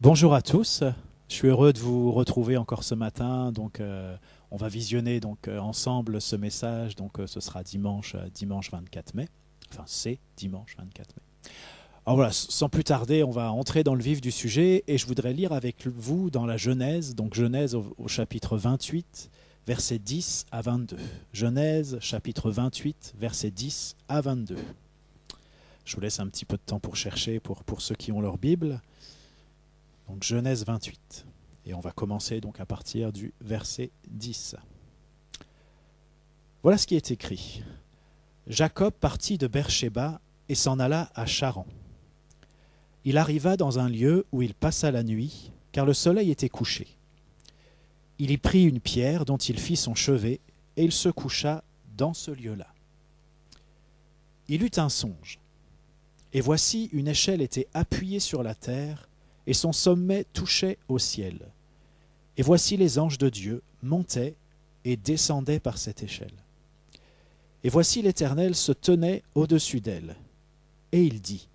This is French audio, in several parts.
Bonjour à tous, je suis heureux de vous retrouver encore ce matin. On va visionner ensemble ce message. Ce sera dimanche 24 mai. Enfin, c'est dimanche 24 mai. Alors voilà, sans plus tarder, on va entrer dans le vif du sujet et je voudrais lire avec vous dans la Genèse, donc Genèse au chapitre 28, versets 10 à 22. Genèse, chapitre 28, versets 10 à 22. Je vous laisse un petit peu de temps pour chercher pour ceux qui ont leur Bible. Donc Genèse 28. Et on va commencer donc à partir du verset 10. Voilà ce qui est écrit. Jacob partit de Beer-shéba et s'en alla à Charan. Il arriva dans un lieu où il passa la nuit, car le soleil était couché. Il y prit une pierre dont il fit son chevet, et il se coucha dans ce lieu-là. Il eut un songe. Et voici, une échelle était appuyée sur la terre, et son sommet touchait au ciel. Et voici les anges de Dieu montaient et descendaient par cette échelle. Et voici l'Éternel se tenait au-dessus d'elle. Et il dit,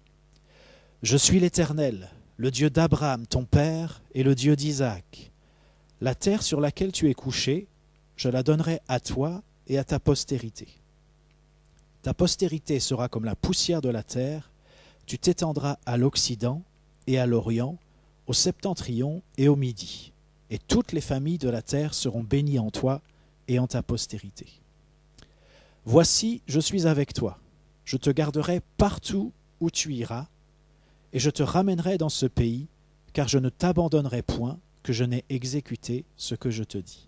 « Je suis l'Éternel, le Dieu d'Abraham, ton père, et le Dieu d'Isaac. La terre sur laquelle tu es couché, je la donnerai à toi et à ta postérité. Ta postérité sera comme la poussière de la terre, tu t'étendras à l'Occident et à l'Orient, au septentrion et au midi. Et toutes les familles de la terre seront bénies en toi et en ta postérité. Voici, je suis avec toi. Je te garderai partout où tu iras, et je te ramènerai dans ce pays, car je ne t'abandonnerai point, que je n'ai exécuté ce que je te dis. »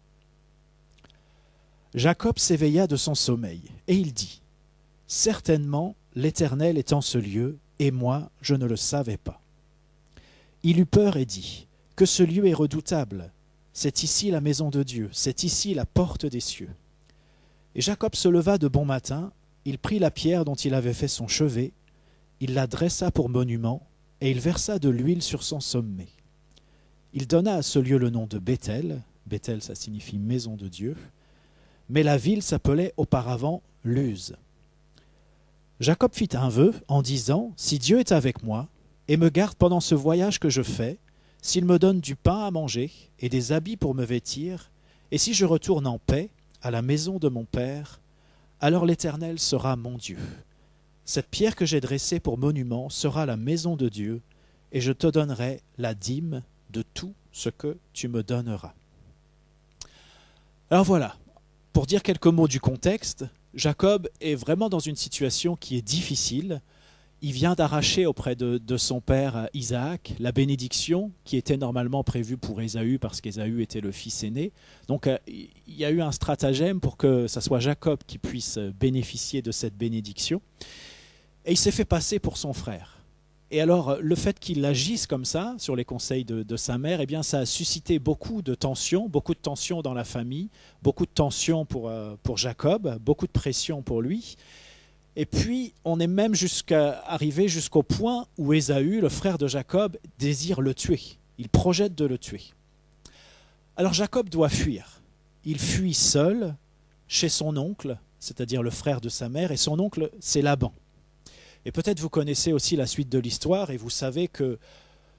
Jacob s'éveilla de son sommeil, et il dit, « Certainement, l'Éternel est en ce lieu, et moi, je ne le savais pas. » Il eut peur et dit, « Que ce lieu est redoutable. C'est ici la maison de Dieu, c'est ici la porte des cieux. » Et Jacob se leva de bon matin, il prit la pierre dont il avait fait son chevet, il la dressa pour monument, et il versa de l'huile sur son sommet. Il donna à ce lieu le nom de Béthel, Béthel ça signifie maison de Dieu, mais la ville s'appelait auparavant Luz. Jacob fit un vœu en disant, « Si Dieu est avec moi, et me garde pendant ce voyage que je fais, s'il me donne du pain à manger et des habits pour me vêtir, et si je retourne en paix à la maison de mon père, alors l'Éternel sera mon Dieu. Cette pierre que j'ai dressée pour monument sera la maison de Dieu, et je te donnerai la dîme de tout ce que tu me donneras. » Alors voilà, pour dire quelques mots du contexte, Jacob est vraiment dans une situation qui est difficile. Il vient d'arracher auprès de son père Isaac la bénédiction qui était normalement prévue pour Ésaü parce qu'Ésaü était le fils aîné. Donc il y a eu un stratagème pour que ce soit Jacob qui puisse bénéficier de cette bénédiction. Et il s'est fait passer pour son frère. Et alors le fait qu'il agisse comme ça sur les conseils de sa mère, eh bien, ça a suscité beaucoup de tensions dans la famille, beaucoup de tensions pour Jacob, beaucoup de pression pour lui. Et puis, on est même arrivé jusqu'au point où Ésaü, le frère de Jacob, désire le tuer. Il projette de le tuer. Alors Jacob doit fuir. Il fuit seul chez son oncle, c'est-à-dire le frère de sa mère, et son oncle, c'est Laban. Et peut-être vous connaissez aussi la suite de l'histoire, et vous savez que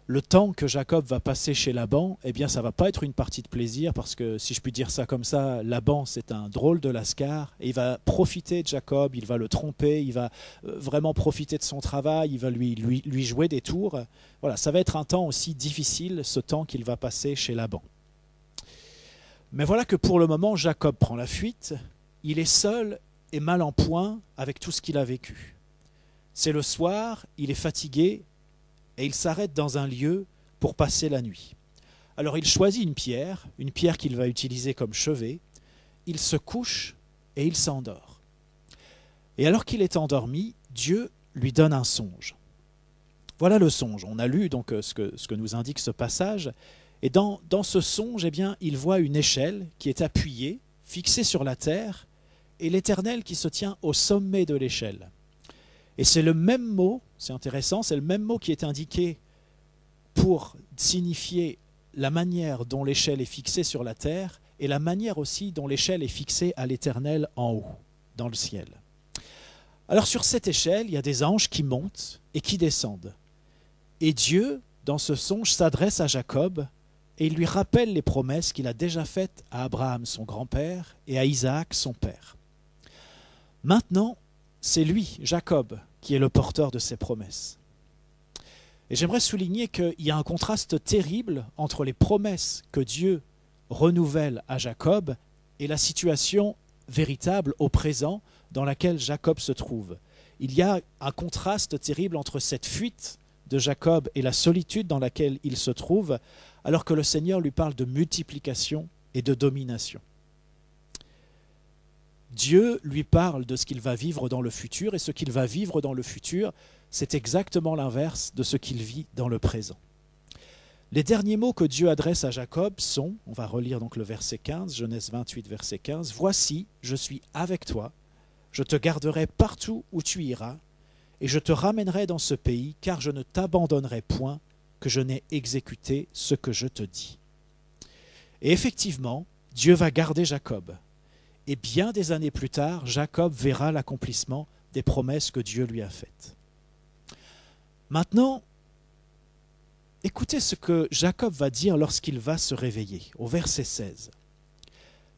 le temps que Jacob va passer chez Laban, eh bien, ça ne va pas être une partie de plaisir, parce que, si je puis dire ça comme ça, Laban, c'est un drôle de lascar, et il va profiter de Jacob, il va le tromper, il va vraiment profiter de son travail, il va lui jouer des tours. Voilà, ça va être un temps aussi difficile, ce temps qu'il va passer chez Laban. Mais voilà que pour le moment, Jacob prend la fuite, il est seul et mal en point avec tout ce qu'il a vécu. C'est le soir, il est fatigué, et il s'arrête dans un lieu pour passer la nuit. Alors il choisit une pierre qu'il va utiliser comme chevet, il se couche et il s'endort. Et alors qu'il est endormi, Dieu lui donne un songe. Voilà le songe. On a lu donc ce que nous indique ce passage, et dans ce songe, eh bien, il voit une échelle qui est appuyée, fixée sur la terre, et l'Éternel qui se tient au sommet de l'échelle. Et c'est le même mot, c'est intéressant, c'est le même mot qui est indiqué pour signifier la manière dont l'échelle est fixée sur la terre et la manière aussi dont l'échelle est fixée à l'Éternel en haut, dans le ciel. Alors sur cette échelle, il y a des anges qui montent et qui descendent. Et Dieu dans ce songe, s'adresse à Jacob et il lui rappelle les promesses qu'il a déjà faites à Abraham, son grand-père, et à Isaac, son père. Maintenant, c'est lui, Jacob, qui est le porteur de ces promesses. Et j'aimerais souligner qu'il y a un contraste terrible entre les promesses que Dieu renouvelle à Jacob et la situation véritable au présent dans laquelle Jacob se trouve. Il y a un contraste terrible entre cette fuite de Jacob et la solitude dans laquelle il se trouve, alors que le Seigneur lui parle de multiplication et de domination. Dieu lui parle de ce qu'il va vivre dans le futur, et ce qu'il va vivre dans le futur, c'est exactement l'inverse de ce qu'il vit dans le présent. Les derniers mots que Dieu adresse à Jacob sont, on va relire donc le verset 15, Genèse 28, verset 15, « Voici, je suis avec toi, je te garderai partout où tu iras, et je te ramènerai dans ce pays, car je ne t'abandonnerai point, que je n'ai exécuté ce que je te dis. » Et effectivement, Dieu va garder Jacob. Et bien des années plus tard, Jacob verra l'accomplissement des promesses que Dieu lui a faites. Maintenant, écoutez ce que Jacob va dire lorsqu'il va se réveiller, au verset 16.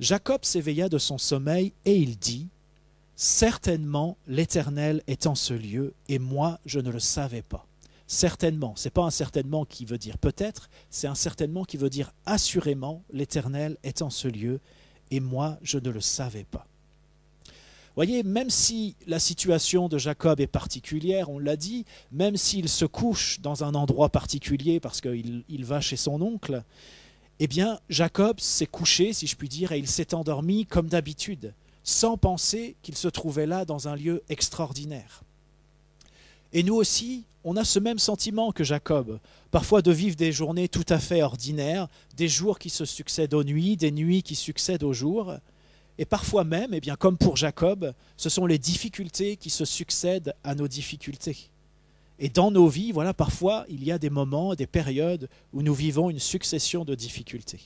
Jacob s'éveilla de son sommeil et il dit « Certainement l'Éternel est en ce lieu et moi je ne le savais pas. » Certainement, ce n'est pas un certainement qui veut dire peut-être, c'est un certainement qui veut dire assurément l'Éternel est en ce lieu et moi je ne le savais pas. Voyez, même si la situation de Jacob est particulière, on l'a dit, même s'il se couche dans un endroit particulier parce qu'il va chez son oncle, eh bien Jacob s'est couché, si je puis dire, et il s'est endormi comme d'habitude, sans penser qu'il se trouvait là dans un lieu extraordinaire. Et nous aussi, on a ce même sentiment que Jacob, parfois de vivre des journées tout à fait ordinaires, des jours qui se succèdent aux nuits, des nuits qui succèdent aux jours. Et parfois même, eh bien, comme pour Jacob, ce sont les difficultés qui se succèdent à nos difficultés. Et dans nos vies, voilà, parfois, il y a des moments, des périodes où nous vivons une succession de difficultés.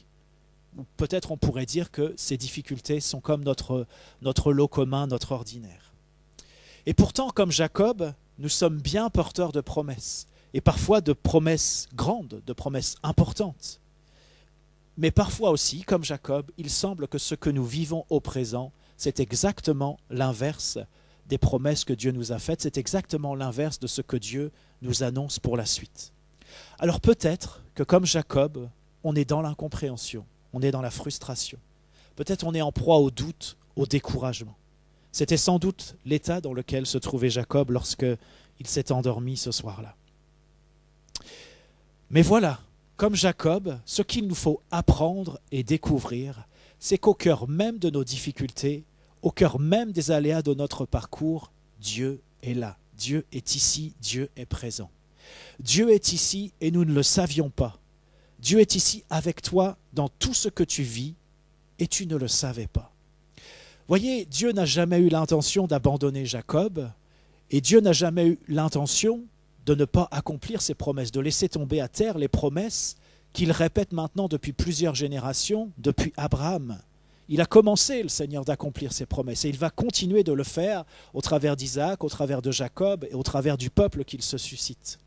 Ou peut-être on pourrait dire que ces difficultés sont comme notre lot commun, notre ordinaire. Et pourtant, comme Jacob, nous sommes bien porteurs de promesses, et parfois de promesses grandes, de promesses importantes. Mais parfois aussi, comme Jacob, il semble que ce que nous vivons au présent, c'est exactement l'inverse des promesses que Dieu nous a faites, c'est exactement l'inverse de ce que Dieu nous annonce pour la suite. Alors peut-être que comme Jacob, on est dans l'incompréhension, on est dans la frustration. Peut-être on est en proie au doute, au découragement. C'était sans doute l'état dans lequel se trouvait Jacob lorsqu'il s'est endormi ce soir-là. Mais voilà, comme Jacob, ce qu'il nous faut apprendre et découvrir, c'est qu'au cœur même de nos difficultés, au cœur même des aléas de notre parcours, Dieu est là. Dieu est ici, Dieu est présent. Dieu est ici et nous ne le savions pas. Dieu est ici avec toi dans tout ce que tu vis et tu ne le savais pas. Voyez, Dieu n'a jamais eu l'intention d'abandonner Jacob et Dieu n'a jamais eu l'intention de ne pas accomplir ses promesses, de laisser tomber à terre les promesses qu'il répète maintenant depuis plusieurs générations, depuis Abraham. Il a commencé, le Seigneur, d'accomplir ses promesses et il va continuer de le faire au travers d'Isaac, au travers de Jacob et au travers du peuple qu'il se suscite.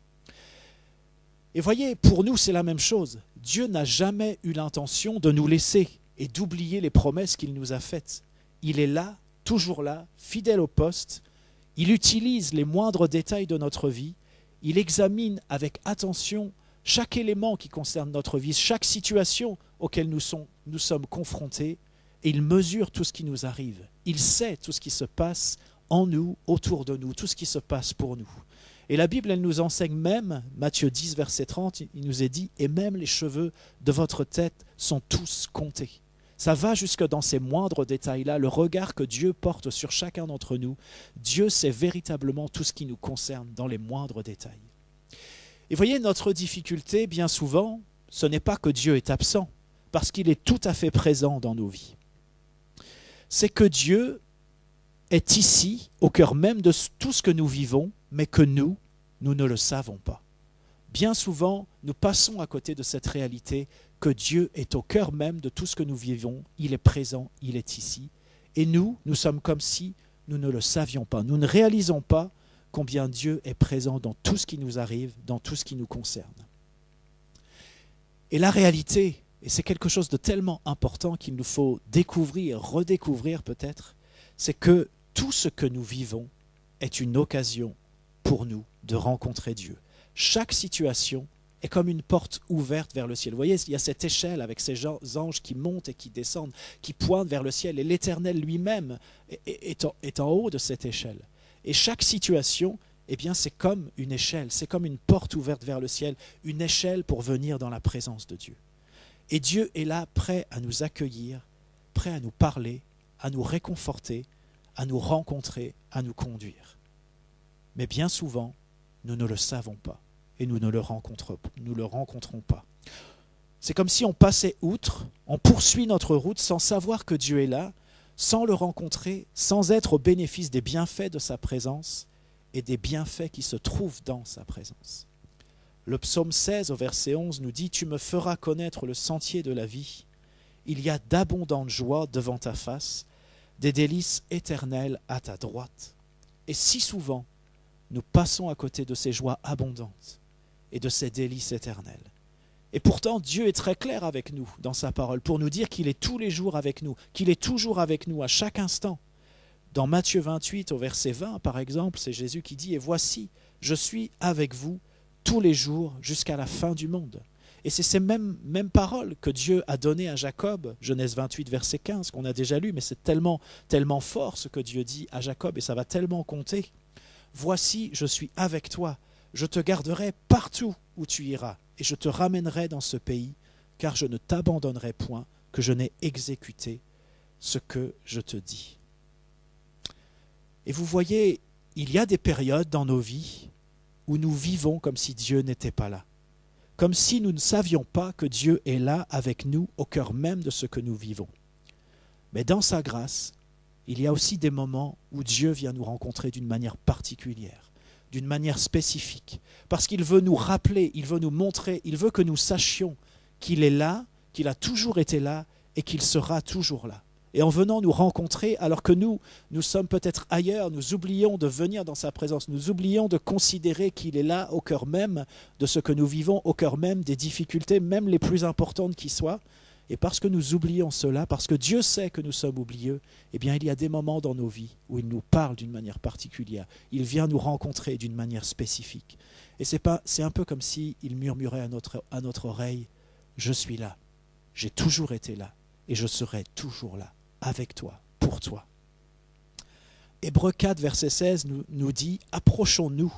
Et voyez, pour nous, c'est la même chose. Dieu n'a jamais eu l'intention de nous laisser et d'oublier les promesses qu'il nous a faites. Il est là, toujours là, fidèle au poste. Il utilise les moindres détails de notre vie. Il examine avec attention chaque élément qui concerne notre vie, chaque situation auquel nous sommes confrontés, et il mesure tout ce qui nous arrive. Il sait tout ce qui se passe en nous, autour de nous, tout ce qui se passe pour nous. Et la Bible, elle nous enseigne même, Matthieu 10, verset 30, il nous est dit « Et même les cheveux de votre tête sont tous comptés ». Ça va jusque dans ces moindres détails-là, le regard que Dieu porte sur chacun d'entre nous. Dieu sait véritablement tout ce qui nous concerne dans les moindres détails. Et voyez, notre difficulté, bien souvent, ce n'est pas que Dieu est absent, parce qu'il est tout à fait présent dans nos vies. C'est que Dieu est ici, au cœur même de tout ce que nous vivons, mais que nous ne le savons pas. Bien souvent, nous passons à côté de cette réalité que Dieu est au cœur même de tout ce que nous vivons, il est présent, il est ici. Et nous sommes comme si nous ne le savions pas. Nous ne réalisons pas combien Dieu est présent dans tout ce qui nous arrive, dans tout ce qui nous concerne. Et la réalité, et c'est quelque chose de tellement important qu'il nous faut découvrir, redécouvrir peut-être, c'est que tout ce que nous vivons est une occasion pour nous de rencontrer Dieu. Chaque situation est comme une porte ouverte vers le ciel. Vous voyez, il y a cette échelle avec ces anges qui montent et qui descendent, qui pointent vers le ciel, et l'Éternel lui-même est en haut de cette échelle. Et chaque situation, eh bien, c'est comme une échelle, c'est comme une porte ouverte vers le ciel, une échelle pour venir dans la présence de Dieu. Et Dieu est là, prêt à nous accueillir, prêt à nous parler, à nous réconforter, à nous rencontrer, à nous conduire. Mais bien souvent, nous ne le savons pas et nous ne le rencontrons pas. C'est comme si on passait outre, on poursuit notre route sans savoir que Dieu est là, sans le rencontrer, sans être au bénéfice des bienfaits de sa présence et des bienfaits qui se trouvent dans sa présence. Le psaume 16 au verset 11 nous dit « Tu me feras connaître le sentier de la vie. Il y a d'abondantes joies devant ta face, des délices éternelles à ta droite. » Et si souvent, nous passons à côté de ces joies abondantes et de ces délices éternelles. Et pourtant, Dieu est très clair avec nous dans sa parole pour nous dire qu'il est tous les jours avec nous, qu'il est toujours avec nous à chaque instant. Dans Matthieu 28 au verset 20, par exemple, c'est Jésus qui dit « Et voici, je suis avec vous tous les jours jusqu'à la fin du monde. » Et c'est ces mêmes paroles que Dieu a données à Jacob, Genèse 28, verset 15, qu'on a déjà lu, mais c'est tellement fort ce que Dieu dit à Jacob et ça va tellement compter. « Voici, je suis avec toi, je te garderai partout où tu iras, et je te ramènerai dans ce pays, car je ne t'abandonnerai point, que je n'ai exécuté ce que je te dis. » Et vous voyez, il y a des périodes dans nos vies où nous vivons comme si Dieu n'était pas là, comme si nous ne savions pas que Dieu est là avec nous au cœur même de ce que nous vivons. Mais dans sa grâce, il y a aussi des moments où Dieu vient nous rencontrer d'une manière particulière, d'une manière spécifique, parce qu'il veut nous rappeler, il veut nous montrer, il veut que nous sachions qu'il est là, qu'il a toujours été là et qu'il sera toujours là. Et en venant nous rencontrer, alors que nous sommes peut-être ailleurs, nous oublions de venir dans sa présence, nous oublions de considérer qu'il est là au cœur même de ce que nous vivons, au cœur même des difficultés, même les plus importantes qui soient. Et parce que nous oublions cela, parce que Dieu sait que nous sommes oublieux, eh bien il y a des moments dans nos vies où il nous parle d'une manière particulière. Il vient nous rencontrer d'une manière spécifique. Et c'est un peu comme s'il murmurait à notre oreille, « Je suis là, j'ai toujours été là et je serai toujours là, avec toi, pour toi. » Hébreux 4, verset 16 nous dit « Approchons-nous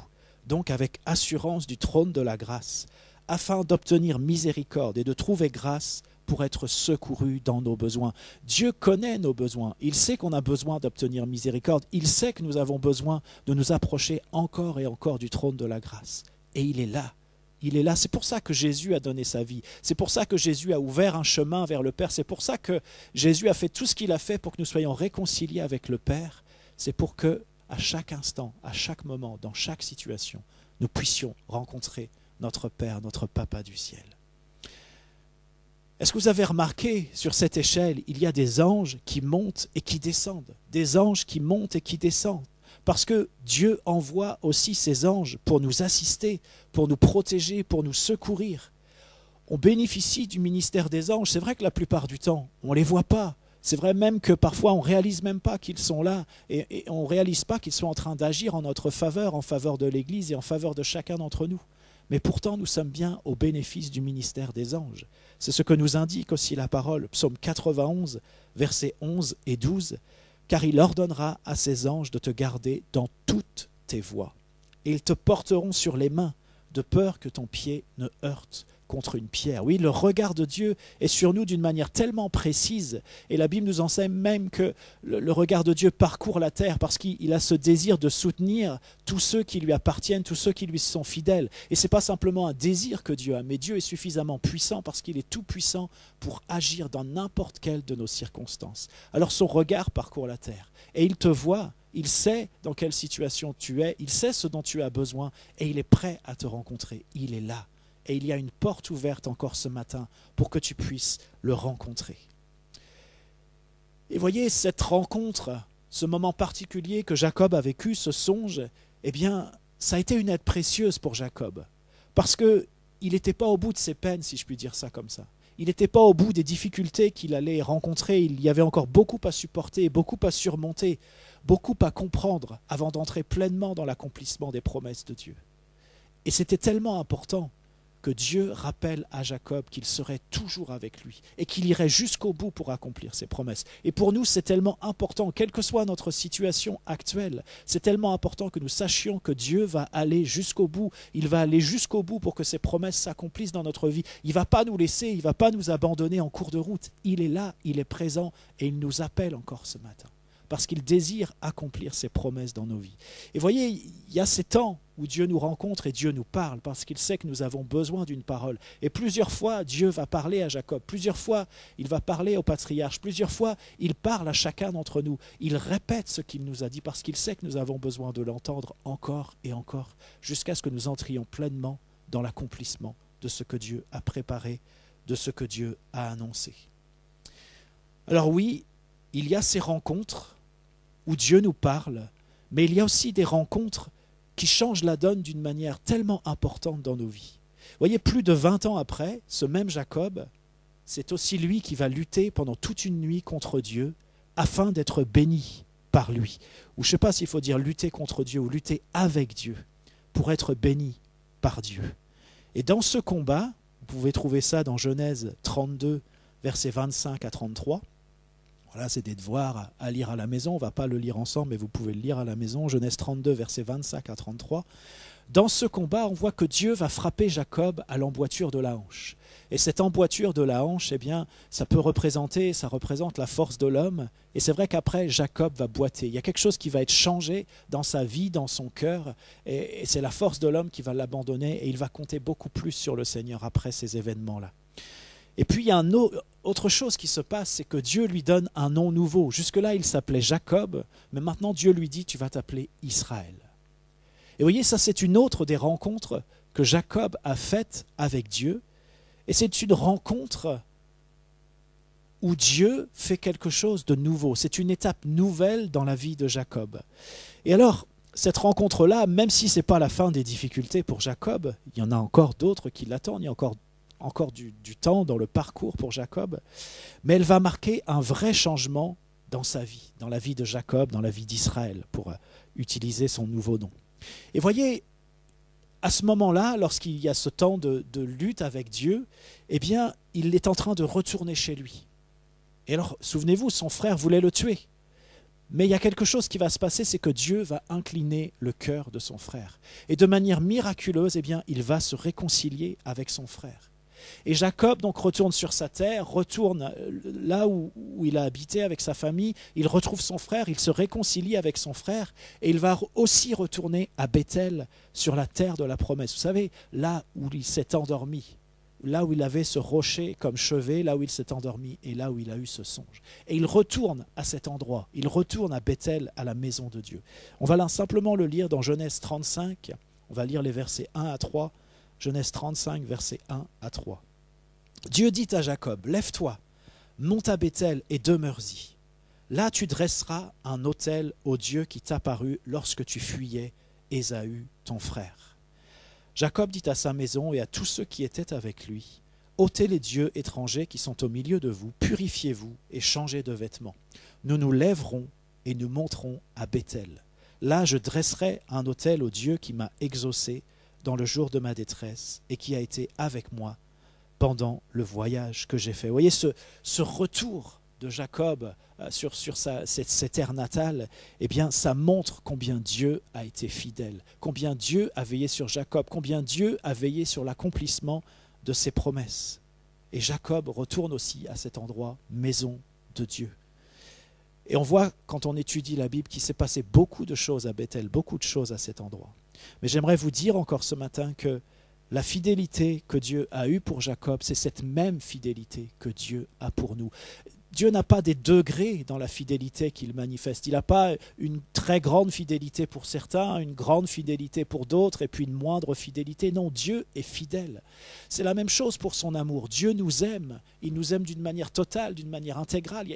donc avec assurance du trône de la grâce, afin d'obtenir miséricorde et de trouver grâce pour être secouru dans nos besoins. » Dieu connaît nos besoins. Il sait qu'on a besoin d'obtenir miséricorde. Il sait que nous avons besoin de nous approcher encore et encore du trône de la grâce. Et il est là. Il est là. C'est pour ça que Jésus a donné sa vie. C'est pour ça que Jésus a ouvert un chemin vers le Père. C'est pour ça que Jésus a fait tout ce qu'il a fait pour que nous soyons réconciliés avec le Père. C'est pour que, à chaque instant, à chaque moment, dans chaque situation, nous puissions rencontrer notre Père, notre Papa du ciel. Est-ce que vous avez remarqué, sur cette échelle, il y a des anges qui montent et qui descendent. Des anges qui montent et qui descendent. Parce que Dieu envoie aussi ses anges pour nous assister, pour nous protéger, pour nous secourir. On bénéficie du ministère des anges. C'est vrai que la plupart du temps, on ne les voit pas. C'est vrai même que parfois on ne réalise même pas qu'ils sont là et on ne réalise pas qu'ils sont en train d'agir en notre faveur, en faveur de l'Église et en faveur de chacun d'entre nous. Mais pourtant, nous sommes bien au bénéfice du ministère des anges. C'est ce que nous indique aussi la parole, psaume 91, versets 11 et 12. « Car il ordonnera à ses anges de te garder dans toutes tes voies, et ils te porteront sur les mains, de peur que ton pied ne heurte contre une pierre. » Oui, le regard de Dieu est sur nous d'une manière tellement précise, et la Bible nous enseigne même que le regard de Dieu parcourt la terre parce qu'il a ce désir de soutenir tous ceux qui lui appartiennent, tous ceux qui lui sont fidèles. Et ce n'est pas simplement un désir que Dieu a, mais Dieu est suffisamment puissant parce qu'il est tout puissant pour agir dans n'importe quelle de nos circonstances. Alors son regard parcourt la terre, et il te voit. Il sait dans quelle situation tu es, il sait ce dont tu as besoin, et il est prêt à te rencontrer. Il est là. Et il y a une porte ouverte encore ce matin pour que tu puisses le rencontrer. Et voyez, cette rencontre, ce moment particulier que Jacob a vécu, ce songe, eh bien, ça a été une aide précieuse pour Jacob. Parce qu'il il n'était pas au bout de ses peines, si je puis dire ça comme ça. Il n'était pas au bout des difficultés qu'il allait rencontrer. Il y avait encore beaucoup à supporter, beaucoup à surmonter, beaucoup à comprendre avant d'entrer pleinement dans l'accomplissement des promesses de Dieu. Et c'était tellement important que Dieu rappelle à Jacob qu'il serait toujours avec lui et qu'il irait jusqu'au bout pour accomplir ses promesses. Et pour nous, c'est tellement important, quelle que soit notre situation actuelle, c'est tellement important que nous sachions que Dieu va aller jusqu'au bout. Il va aller jusqu'au bout pour que ses promesses s'accomplissent dans notre vie. Il ne va pas nous laisser, il ne va pas nous abandonner en cours de route. Il est là, il est présent et il nous appelle encore ce matin parce qu'il désire accomplir ses promesses dans nos vies. Et voyez, il y a ces temps où Dieu nous rencontre et Dieu nous parle, parce qu'il sait que nous avons besoin d'une parole. Et plusieurs fois, Dieu va parler à Jacob, plusieurs fois, il va parler au patriarche, plusieurs fois, il parle à chacun d'entre nous. Il répète ce qu'il nous a dit, parce qu'il sait que nous avons besoin de l'entendre encore et encore, jusqu'à ce que nous entrions pleinement dans l'accomplissement de ce que Dieu a préparé, de ce que Dieu a annoncé. Alors oui, il y a ces rencontres où Dieu nous parle, mais il y a aussi des rencontres qui changent la donne d'une manière tellement importante dans nos vies. Vous voyez, plus de 20 ans après, ce même Jacob, c'est aussi lui qui va lutter pendant toute une nuit contre Dieu afin d'être béni par lui. Ou je ne sais pas s'il faut dire lutter contre Dieu ou lutter avec Dieu pour être béni par Dieu. Et dans ce combat, vous pouvez trouver ça dans Genèse 32, versets 25 à 33. Voilà, c'est des devoirs à lire à la maison. On ne va pas le lire ensemble, mais vous pouvez le lire à la maison. Genèse 32, versets 25 à 33. Dans ce combat, on voit que Dieu va frapper Jacob à l'emboîture de la hanche. Et cette emboîture de la hanche, eh bien, ça représente la force de l'homme. Et c'est vrai qu'après, Jacob va boiter. Il y a quelque chose qui va être changé dans sa vie, dans son cœur. Et c'est la force de l'homme qui va l'abandonner. Et il va compter beaucoup plus sur le Seigneur après ces événements-là. Et puis il y a autre chose qui se passe, c'est que Dieu lui donne un nom nouveau. Jusque-là, il s'appelait Jacob, mais maintenant Dieu lui dit, tu vas t'appeler Israël. Et vous voyez, ça c'est une autre des rencontres que Jacob a faites avec Dieu. Et c'est une rencontre où Dieu fait quelque chose de nouveau. C'est une étape nouvelle dans la vie de Jacob. Et alors, cette rencontre-là, même si ce n'est pas la fin des difficultés pour Jacob, il y en a encore d'autres qui l'attendent, il y a encore du temps dans le parcours pour Jacob, mais elle va marquer un vrai changement dans sa vie, dans la vie de Jacob, dans la vie d'Israël, pour utiliser son nouveau nom. Et voyez, à ce moment-là, lorsqu'il y a ce temps de lutte avec Dieu, eh bien, il est en train de retourner chez lui. Et alors, souvenez-vous, son frère voulait le tuer. Mais il y a quelque chose qui va se passer, c'est que Dieu va incliner le cœur de son frère. Et de manière miraculeuse, eh bien, il va se réconcilier avec son frère. Et Jacob donc retourne sur sa terre, retourne là où il a habité avec sa famille, il retrouve son frère, il se réconcilie avec son frère et il va aussi retourner à Béthel sur la terre de la promesse. Vous savez, là où il s'est endormi, là où il avait ce rocher comme chevet, là où il s'est endormi et là où il a eu ce songe. Et il retourne à cet endroit, il retourne à Béthel, à la maison de Dieu. On va là simplement le lire dans Genèse 35, on va lire les versets 1 à 3. Genèse 35, versets 1 à 3. Dieu dit à Jacob, « Lève-toi, monte à Béthel et demeure-y. Là tu dresseras un autel au Dieu qui t'apparut lorsque tu fuyais Ésaü, ton frère. » Jacob dit à sa maison et à tous ceux qui étaient avec lui, « ôtez les dieux étrangers qui sont au milieu de vous, purifiez-vous et changez de vêtements. Nous nous lèverons et nous monterons à Béthel. Là je dresserai un autel au Dieu qui m'a exaucé dans le jour de ma détresse et qui a été avec moi pendant le voyage que j'ai fait. Vous voyez ce retour de Jacob sur cette terre natale, eh bien, ça montre combien Dieu a été fidèle, combien Dieu a veillé sur Jacob, combien Dieu a veillé sur l'accomplissement de ses promesses. Et Jacob retourne aussi à cet endroit, maison de Dieu. Et on voit, quand on étudie la Bible, qu'il s'est passé beaucoup de choses à Béthel, beaucoup de choses à cet endroit. Mais j'aimerais vous dire encore ce matin que la fidélité que Dieu a eue pour Jacob, c'est cette même fidélité que Dieu a pour nous. Dieu n'a pas des degrés dans la fidélité qu'il manifeste. Il n'a pas une très grande fidélité pour certains, une grande fidélité pour d'autres, et puis une moindre fidélité. Non, Dieu est fidèle. C'est la même chose pour son amour. Dieu nous aime. Il nous aime d'une manière totale, d'une manière intégrale.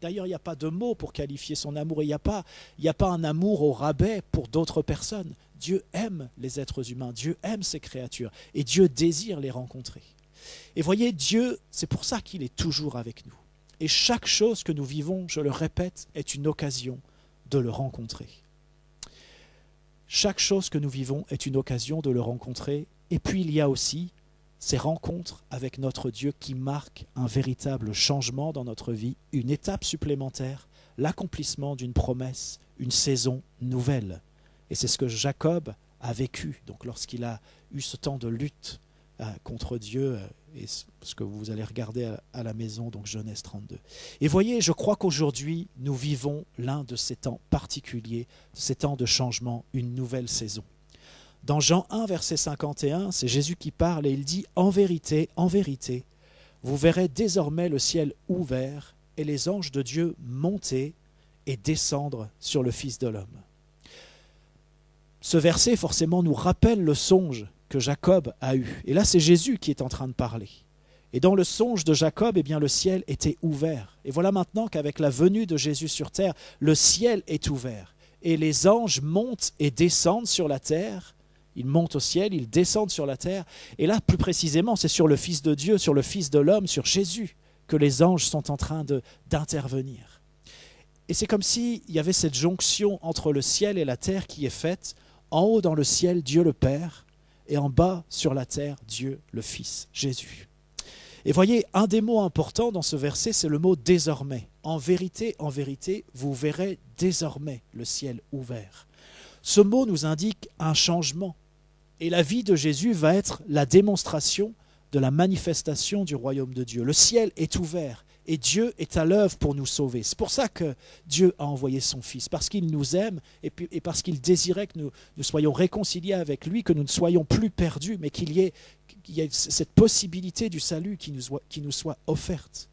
D'ailleurs, il n'y a pas de mots pour qualifier son amour. Il n'y a pas un amour au rabais pour d'autres personnes. Dieu aime les êtres humains, Dieu aime ses créatures et Dieu désire les rencontrer. Et voyez, Dieu, c'est pour ça qu'il est toujours avec nous. Et chaque chose que nous vivons, je le répète, est une occasion de le rencontrer. Chaque chose que nous vivons est une occasion de le rencontrer. Et puis il y a aussi ces rencontres avec notre Dieu qui marquent un véritable changement dans notre vie, une étape supplémentaire, l'accomplissement d'une promesse, une saison nouvelle. Et c'est ce que Jacob a vécu donc lorsqu'il a eu ce temps de lutte contre Dieu, et ce que vous allez regarder à la maison, donc Genèse 32. Et voyez, je crois qu'aujourd'hui, nous vivons l'un de ces temps particuliers, ces temps de changement, une nouvelle saison. Dans Jean 1, verset 51, c'est Jésus qui parle et il dit « En vérité, vous verrez désormais le ciel ouvert et les anges de Dieu monter et descendre sur le Fils de l'homme. » Ce verset, forcément, nous rappelle le songe que Jacob a eu. Et là, c'est Jésus qui est en train de parler. Et dans le songe de Jacob, eh bien, le ciel était ouvert. Et voilà maintenant qu'avec la venue de Jésus sur terre, le ciel est ouvert. Et les anges montent et descendent sur la terre. Ils montent au ciel, ils descendent sur la terre. Et là, plus précisément, c'est sur le Fils de Dieu, sur le Fils de l'homme, sur Jésus, que les anges sont en train d'intervenir. Et c'est comme s'il y avait cette jonction entre le ciel et la terre qui est faite. En haut dans le ciel, Dieu le Père, et en bas sur la terre, Dieu le Fils, Jésus. Et voyez, un des mots importants dans ce verset, c'est le mot « désormais ». En vérité, vous verrez désormais le ciel ouvert. Ce mot nous indique un changement. Et la vie de Jésus va être la démonstration de la manifestation du royaume de Dieu. Le ciel est ouvert et Dieu est à l'œuvre pour nous sauver. C'est pour ça que Dieu a envoyé son Fils, parce qu'il nous aime et parce qu'il désirait que nous soyons réconciliés avec lui, que nous ne soyons plus perdus, mais qu'il y ait cette possibilité du salut qui nous soit offerte.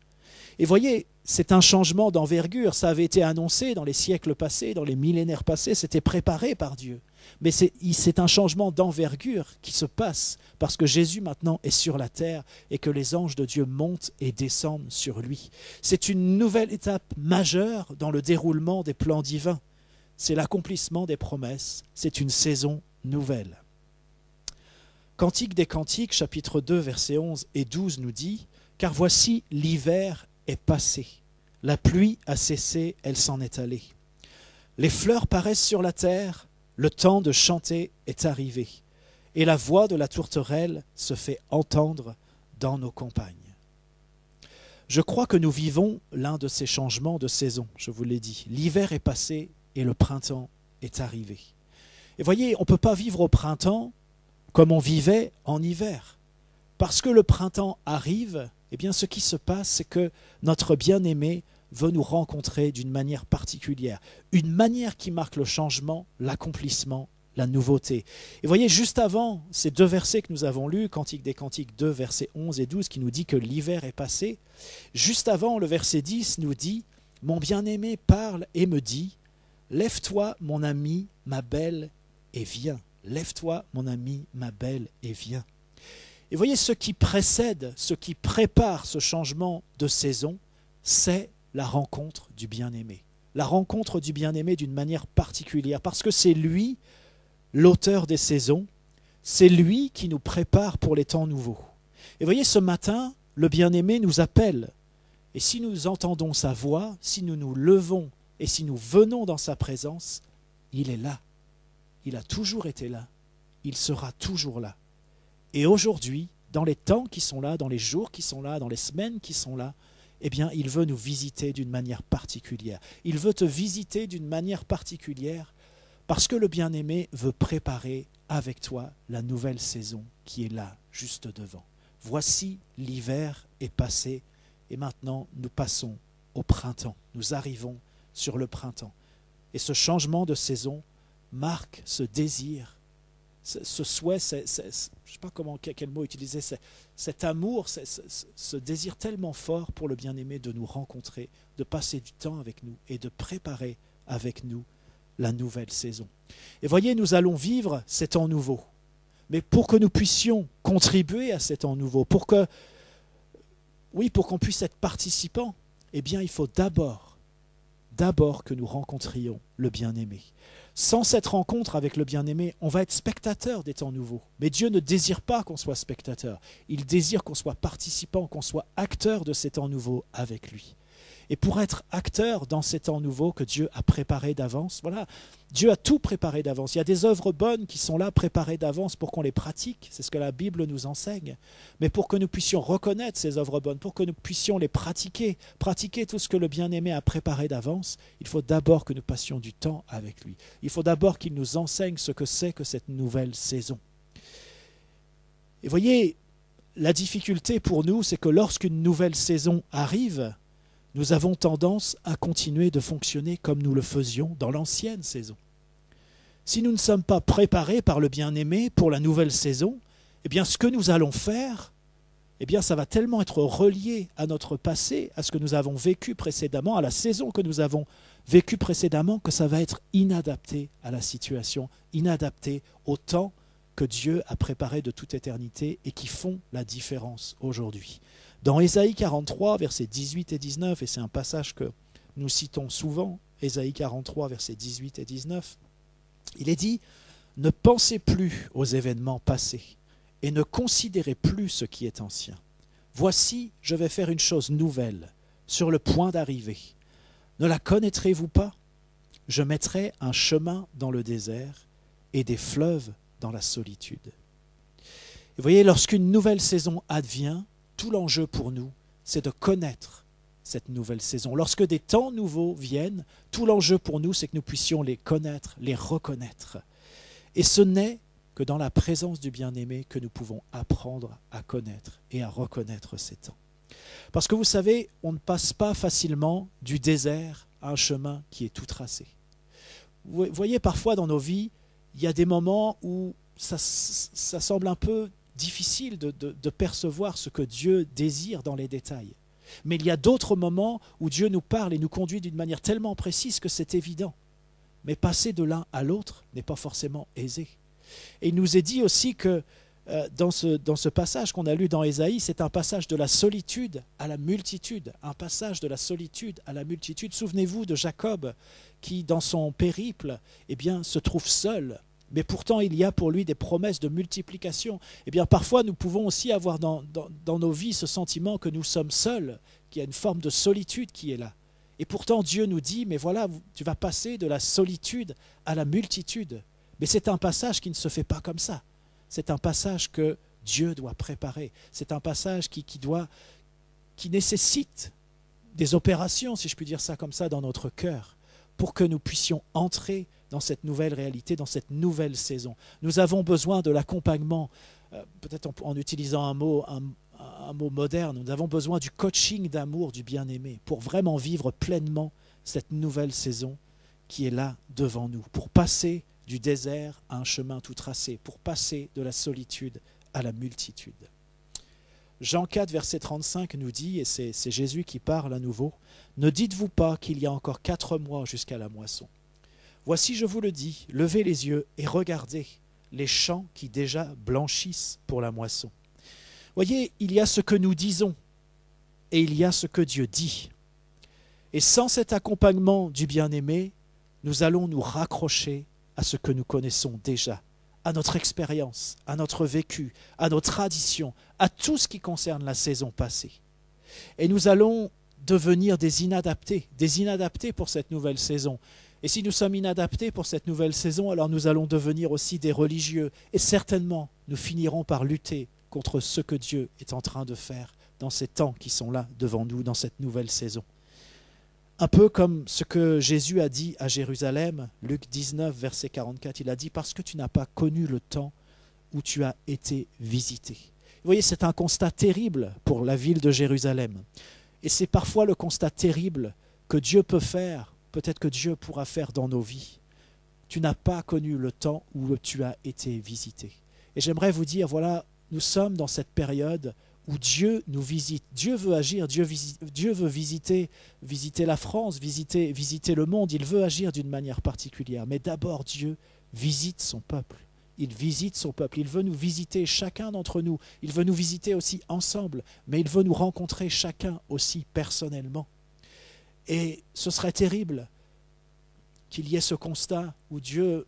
Et voyez, c'est un changement d'envergure. Ça avait été annoncé dans les siècles passés, dans les millénaires passés, c'était préparé par Dieu. Mais c'est un changement d'envergure qui se passe parce que Jésus maintenant est sur la terre et que les anges de Dieu montent et descendent sur lui. C'est une nouvelle étape majeure dans le déroulement des plans divins. C'est l'accomplissement des promesses. C'est une saison nouvelle. Cantique des Cantiques, chapitre 2, versets 11 et 12 nous dit « Car voici l'hiver est passé, la pluie a cessé, elle s'en est allée. Les fleurs paraissent sur la terre, le temps de chanter est arrivé, et la voix de la tourterelle se fait entendre dans nos campagnes. » Je crois que nous vivons l'un de ces changements de saison, je vous l'ai dit. L'hiver est passé et le printemps est arrivé. Et voyez, on ne peut pas vivre au printemps comme on vivait en hiver. Parce que le printemps arrive, eh bien ce qui se passe, c'est que notre bien-aimé veut nous rencontrer d'une manière particulière. Une manière qui marque le changement, l'accomplissement, la nouveauté. Et voyez, juste avant ces deux versets que nous avons lus, Cantique des Cantiques 2, versets 11 et 12, qui nous dit que l'hiver est passé, juste avant, le verset 10 nous dit « Mon bien-aimé parle et me dit, lève-toi, mon ami, ma belle, et viens. Lève-toi, mon ami, ma belle, et viens. » Et voyez, ce qui précède, ce qui prépare ce changement de saison, c'est la rencontre du bien-aimé. La rencontre du bien-aimé d'une manière particulière, parce que c'est lui, l'auteur des saisons, c'est lui qui nous prépare pour les temps nouveaux. Et voyez, ce matin, le bien-aimé nous appelle. Et si nous entendons sa voix, si nous nous levons et si nous venons dans sa présence, il est là. Il a toujours été là. Il sera toujours là. Et aujourd'hui, dans les temps qui sont là, dans les jours qui sont là, dans les semaines qui sont là, eh bien, il veut nous visiter d'une manière particulière. Il veut te visiter d'une manière particulière parce que le bien-aimé veut préparer avec toi la nouvelle saison qui est là, juste devant. Voici, l'hiver est passé et maintenant nous passons au printemps. Nous arrivons sur le printemps. Et ce changement de saison marque ce désir, ce souhait, je ne sais pas quel mot utiliser, cet amour, ce désir tellement fort pour le bien-aimé de nous rencontrer, de passer du temps avec nous et de préparer avec nous la nouvelle saison. Et voyez, nous allons vivre ces temps nouveaux. Mais pour que nous puissions contribuer à ces temps nouveaux, pour qu'on puisse être participants, eh bien, il faut d'abord que nous rencontrions le bien-aimé. Sans cette rencontre avec le bien-aimé, on va être spectateur des temps nouveaux. Mais Dieu ne désire pas qu'on soit spectateur. Il désire qu'on soit participant, qu'on soit acteur de ces temps nouveaux avec lui. Et pour être acteur dans ces temps nouveaux que Dieu a préparés d'avance, voilà, Dieu a tout préparé d'avance. Il y a des œuvres bonnes qui sont là, préparées d'avance pour qu'on les pratique. C'est ce que la Bible nous enseigne. Mais pour que nous puissions reconnaître ces œuvres bonnes, pour que nous puissions les pratiquer tout ce que le bien-aimé a préparé d'avance, il faut d'abord que nous passions du temps avec lui. Il faut d'abord qu'il nous enseigne ce que c'est que cette nouvelle saison. Et voyez, la difficulté pour nous, c'est que lorsqu'une nouvelle saison arrive, nous avons tendance à continuer de fonctionner comme nous le faisions dans l'ancienne saison. Si nous ne sommes pas préparés par le bien-aimé pour la nouvelle saison, eh bien ce que nous allons faire, eh bien ça va tellement être relié à notre passé, à ce que nous avons vécu précédemment, à la saison que nous avons vécue précédemment, que ça va être inadapté à la situation, inadapté au temps que Dieu a préparé de toute éternité et qui font la différence aujourd'hui. Dans Ésaïe 43, versets 18 et 19, et c'est un passage que nous citons souvent, Ésaïe 43, versets 18 et 19, il est dit « Ne pensez plus aux événements passés et ne considérez plus ce qui est ancien. Voici, je vais faire une chose nouvelle, sur le point d'arriver. Ne la connaîtrez-vous pas? Je mettrai un chemin dans le désert et des fleuves dans la solitude. » Vous voyez, lorsqu'une nouvelle saison advient, tout l'enjeu pour nous, c'est de connaître cette nouvelle saison. Lorsque des temps nouveaux viennent, tout l'enjeu pour nous, c'est que nous puissions les connaître, les reconnaître. Et ce n'est que dans la présence du bien-aimé que nous pouvons apprendre à connaître et à reconnaître ces temps. Parce que vous savez, on ne passe pas facilement du désert à un chemin qui est tout tracé. Vous voyez, parfois dans nos vies, il y a des moments où ça semble un peu difficile de percevoir ce que Dieu désire dans les détails. Mais il y a d'autres moments où Dieu nous parle et nous conduit d'une manière tellement précise que c'est évident. Mais passer de l'un à l'autre n'est pas forcément aisé. Et il nous est dit aussi que dans ce passage qu'on a lu dans Ésaïe, c'est un passage de la solitude à la multitude. Un passage de la solitude à la multitude. Souvenez-vous de Jacob qui, dans son périple, eh bien, se trouve seul. Mais pourtant, il y a pour lui des promesses de multiplication. Eh bien, parfois, nous pouvons aussi avoir dans nos vies ce sentiment que nous sommes seuls, qu'il y a une forme de solitude qui est là. Et pourtant, Dieu nous dit, mais voilà, tu vas passer de la solitude à la multitude. Mais c'est un passage qui ne se fait pas comme ça. C'est un passage que Dieu doit préparer. C'est un passage qui nécessite des opérations, si je puis dire ça comme ça, dans notre cœur, pour que nous puissions entrer dans cette nouvelle réalité, dans cette nouvelle saison. Nous avons besoin de l'accompagnement, peut-être en utilisant un mot moderne, nous avons besoin du coaching d'amour du bien-aimé pour vraiment vivre pleinement cette nouvelle saison qui est là devant nous, pour passer du désert à un chemin tout tracé, pour passer de la solitude à la multitude. Jean 4, verset 35 nous dit, et c'est Jésus qui parle à nouveau, « Ne dites-vous pas qu'il y a encore 4 mois jusqu'à la moisson ? Voici, je vous le dis, levez les yeux et regardez les champs qui déjà blanchissent pour la moisson. » Voyez, il y a ce que nous disons et il y a ce que Dieu dit. Et sans cet accompagnement du bien-aimé, nous allons nous raccrocher à ce que nous connaissons déjà, à notre expérience, à notre vécu, à nos traditions, à tout ce qui concerne la saison passée. Et nous allons devenir des inadaptés pour cette nouvelle saison. Et si nous sommes inadaptés pour cette nouvelle saison, alors nous allons devenir aussi des religieux. Et certainement, nous finirons par lutter contre ce que Dieu est en train de faire dans ces temps qui sont là devant nous, dans cette nouvelle saison. Un peu comme ce que Jésus a dit à Jérusalem, Luc 19, verset 44, il a dit « Parce que tu n'as pas connu le temps où tu as été visité. » Vous voyez, c'est un constat terrible pour la ville de Jérusalem. Et c'est parfois le constat terrible que Dieu peut faire, peut-être que Dieu pourra faire dans nos vies. Tu n'as pas connu le temps où tu as été visité. Et j'aimerais vous dire, voilà, nous sommes dans cette période où Dieu nous visite. Dieu veut agir, Dieu veut visiter la France, visiter le monde. Il veut agir d'une manière particulière. Mais d'abord, Dieu visite son peuple. Il visite son peuple. Il veut nous visiter chacun d'entre nous. Il veut nous visiter aussi ensemble. Mais il veut nous rencontrer chacun aussi personnellement. Et ce serait terrible qu'il y ait ce constat où Dieu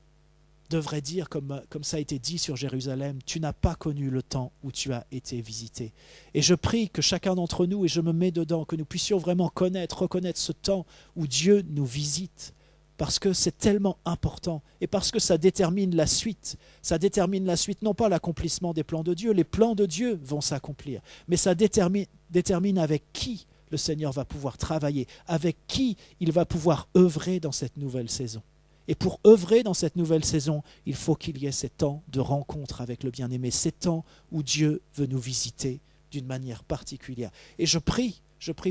devrait dire, comme ça a été dit sur Jérusalem, tu n'as pas connu le temps où tu as été visité. Et je prie que chacun d'entre nous, et je me mets dedans, que nous puissions vraiment reconnaître ce temps où Dieu nous visite, parce que c'est tellement important et parce que ça détermine la suite. Ça détermine la suite, non pas l'accomplissement des plans de Dieu, les plans de Dieu vont s'accomplir, mais ça détermine avec qui le Seigneur va pouvoir travailler, avec qui il va pouvoir œuvrer dans cette nouvelle saison. Et pour œuvrer dans cette nouvelle saison, il faut qu'il y ait ces temps de rencontre avec le bien-aimé, ces temps où Dieu veut nous visiter d'une manière particulière. Et je prie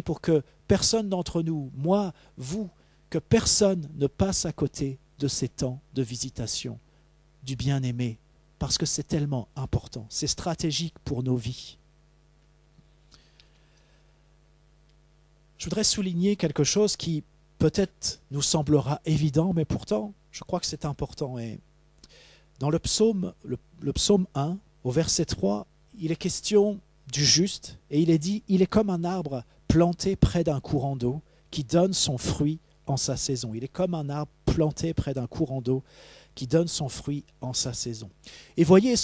pour que personne d'entre nous, moi, vous, que personne ne passe à côté de ces temps de visitation du bien-aimé, parce que c'est tellement important, c'est stratégique pour nos vies. Je voudrais souligner quelque chose qui peut-être nous semblera évident, mais pourtant, je crois que c'est important. Et dans le psaume 1, au verset 3, il est question du juste, et il est dit, il est comme un arbre planté près d'un courant d'eau qui donne son fruit en sa saison. Il est comme un arbre planté près d'un courant d'eau qui donne son fruit en sa saison. Et voyez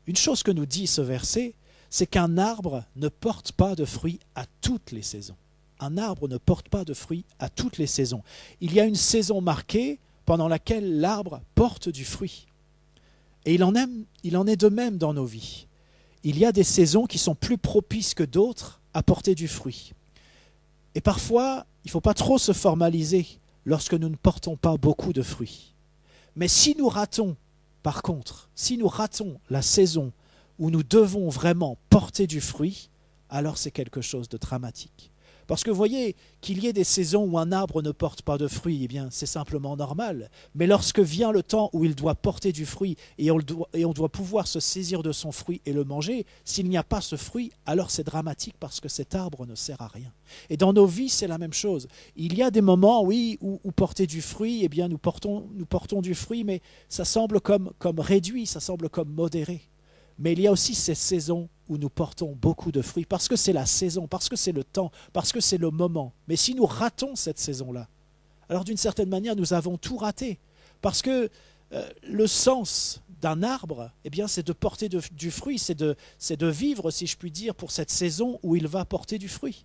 une chose que nous dit ce verset, c'est qu'un arbre ne porte pas de fruits à toutes les saisons. Un arbre ne porte pas de fruits à toutes les saisons. Il y a une saison marquée pendant laquelle l'arbre porte du fruit. Et il en est de même dans nos vies. Il y a des saisons qui sont plus propices que d'autres à porter du fruit. Et parfois, il ne faut pas trop se formaliser lorsque nous ne portons pas beaucoup de fruits. Mais si nous ratons, par contre, si nous ratons la saison où nous devons vraiment porter du fruit, alors c'est quelque chose de dramatique. Parce que vous voyez, qu'il y ait des saisons où un arbre ne porte pas de fruits, eh bien, c'est simplement normal. Mais lorsque vient le temps où il doit porter du fruit et on doit pouvoir se saisir de son fruit et le manger, s'il n'y a pas ce fruit, alors c'est dramatique parce que cet arbre ne sert à rien. Et dans nos vies, c'est la même chose. Il y a des moments, oui, où porter du fruit, eh bien, nous portons du fruit, mais ça semble comme réduit, ça semble comme modéré. Mais il y a aussi ces saisons où nous portons beaucoup de fruits, parce que c'est la saison, parce que c'est le temps, parce que c'est le moment. Mais si nous ratons cette saison-là, alors d'une certaine manière, nous avons tout raté. Parce que le sens d'un arbre, eh bien, c'est de porter du fruit, c'est de vivre, si je puis dire, pour cette saison où il va porter du fruit.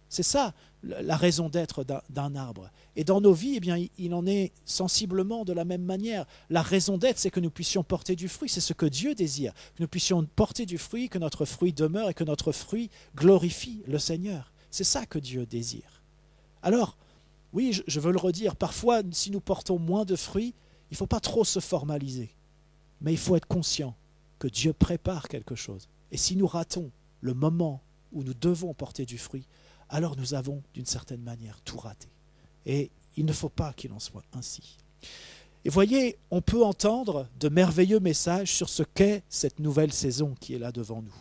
C'est ça la raison d'être d'un arbre. Et dans nos vies, eh bien, il en est sensiblement de la même manière. La raison d'être, c'est que nous puissions porter du fruit. C'est ce que Dieu désire. Que nous puissions porter du fruit, que notre fruit demeure et que notre fruit glorifie le Seigneur. C'est ça que Dieu désire. Alors, oui, je veux le redire, parfois, si nous portons moins de fruits, il ne faut pas trop se formaliser. Mais il faut être conscient que Dieu prépare quelque chose. Et si nous ratons le moment où nous devons porter du fruit, alors nous avons, d'une certaine manière, tout raté. Et il ne faut pas qu'il en soit ainsi. Et voyez, on peut entendre de merveilleux messages sur ce qu'est cette nouvelle saison qui est là devant nous.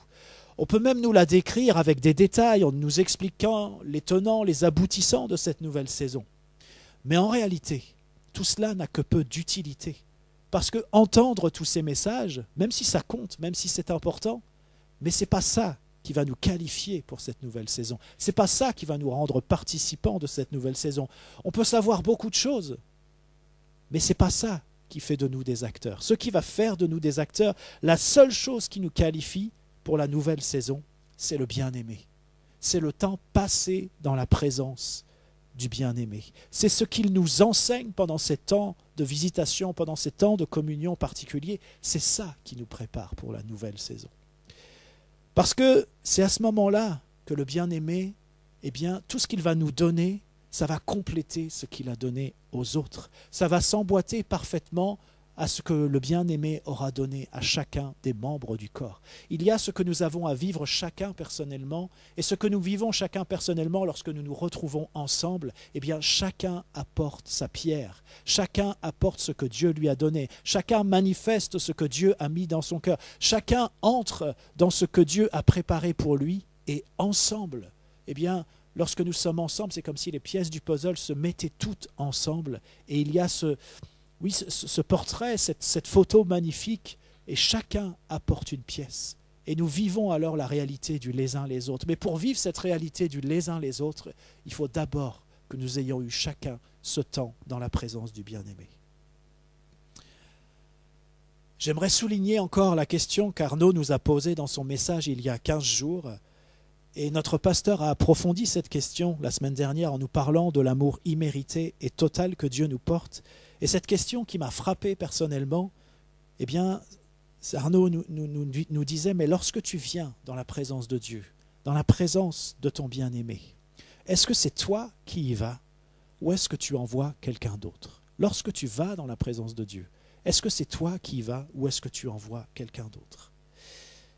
On peut même nous la décrire avec des détails en nous expliquant les tenants, les aboutissants de cette nouvelle saison. Mais en réalité, tout cela n'a que peu d'utilité. Parce que entendre tous ces messages, même si ça compte, même si c'est important, mais ce n'est pas ça qui va nous qualifier pour cette nouvelle saison. Ce n'est pas ça qui va nous rendre participants de cette nouvelle saison. On peut savoir beaucoup de choses, mais ce n'est pas ça qui fait de nous des acteurs. Ce qui va faire de nous des acteurs, la seule chose qui nous qualifie pour la nouvelle saison, c'est le bien-aimé. C'est le temps passé dans la présence du bien-aimé. C'est ce qu'il nous enseigne pendant ces temps de visitation, pendant ces temps de communion particuliers. C'est ça qui nous prépare pour la nouvelle saison. Parce que c'est à ce moment-là que le bien-aimé, eh bien, tout ce qu'il va nous donner, ça va compléter ce qu'il a donné aux autres. Ça va s'emboîter parfaitement à ce que le bien-aimé aura donné à chacun des membres du corps. Il y a ce que nous avons à vivre chacun personnellement, et ce que nous vivons chacun personnellement lorsque nous nous retrouvons ensemble, eh bien chacun apporte sa pierre, chacun apporte ce que Dieu lui a donné, chacun manifeste ce que Dieu a mis dans son cœur, chacun entre dans ce que Dieu a préparé pour lui, et ensemble, eh bien, lorsque nous sommes ensemble, c'est comme si les pièces du puzzle se mettaient toutes ensemble, et il y a ce portrait, cette photo magnifique, et chacun apporte une pièce. Et nous vivons alors la réalité du les uns les autres. Mais pour vivre cette réalité du les uns les autres, il faut d'abord que nous ayons eu chacun ce temps dans la présence du bien-aimé. J'aimerais souligner encore la question qu'Arnaud nous a posée dans son message il y a 15 jours. Et notre pasteur a approfondi cette question la semaine dernière en nous parlant de l'amour immérité et total que Dieu nous porte. Et cette question qui m'a frappé personnellement, eh bien, Arnaud nous disait, mais lorsque tu viens dans la présence de Dieu, dans la présence de ton bien-aimé, est-ce que c'est toi qui y vas ou est-ce que tu envoies quelqu'un d'autre? Lorsque tu vas dans la présence de Dieu, est-ce que c'est toi qui y vas ou est-ce que tu envoies quelqu'un d'autre?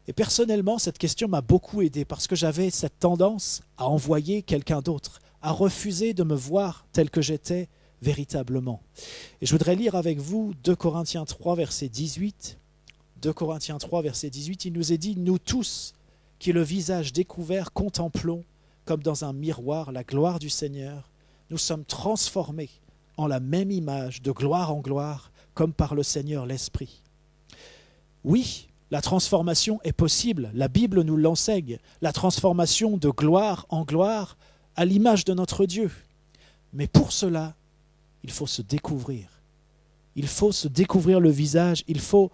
Et personnellement, cette question m'a beaucoup aidé parce que j'avais cette tendance à envoyer quelqu'un d'autre, à refuser de me voir tel que j'étais véritablement. Et je voudrais lire avec vous 2 Corinthiens 3, verset 18. 2 Corinthiens 3, verset 18, il nous est dit « Nous tous, qui le visage découvert contemplons, comme dans un miroir, la gloire du Seigneur, nous sommes transformés en la même image, de gloire en gloire, comme par le Seigneur l'Esprit. » Oui, la transformation est possible, la Bible nous l'enseigne, la transformation de gloire en gloire à l'image de notre Dieu. Mais pour cela, il faut se découvrir. Il faut se découvrir le visage, il faut